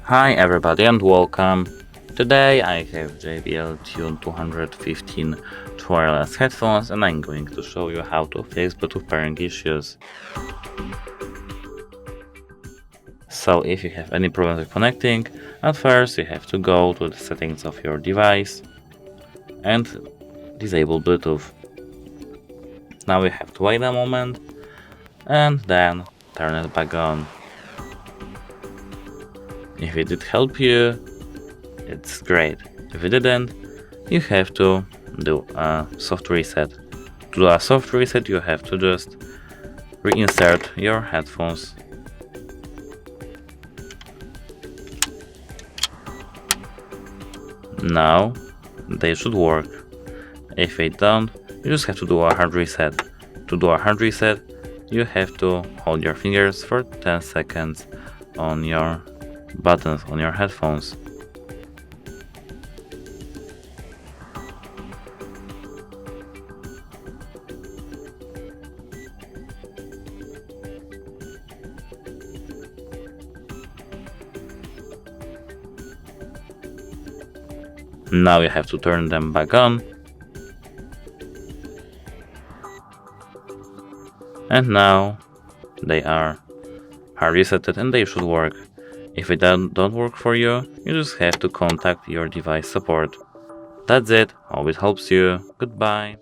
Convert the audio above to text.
Hi everybody and welcome. Today I have JBL Tune 215 wireless headphones and I'm going to show you how to fix Bluetooth pairing issues. So if you have any problems with connecting, at first you have to go to the settings of your device and disable Bluetooth. Now you have to wait a moment and then turn it back on. If it did help you, it's great. If it didn't, you have to do a soft reset. To do a soft reset, you have to just reinsert your headphones. Now they should work. If they don't, you just have to do a hard reset. To do a hard reset, you have to hold your fingers for 10 seconds on your buttons on your headphones. Now you have to turn them back on. And now they are hard resetted and they should work. If it don't work for you, you just have to contact your device support. That's it, hope it helps you, goodbye.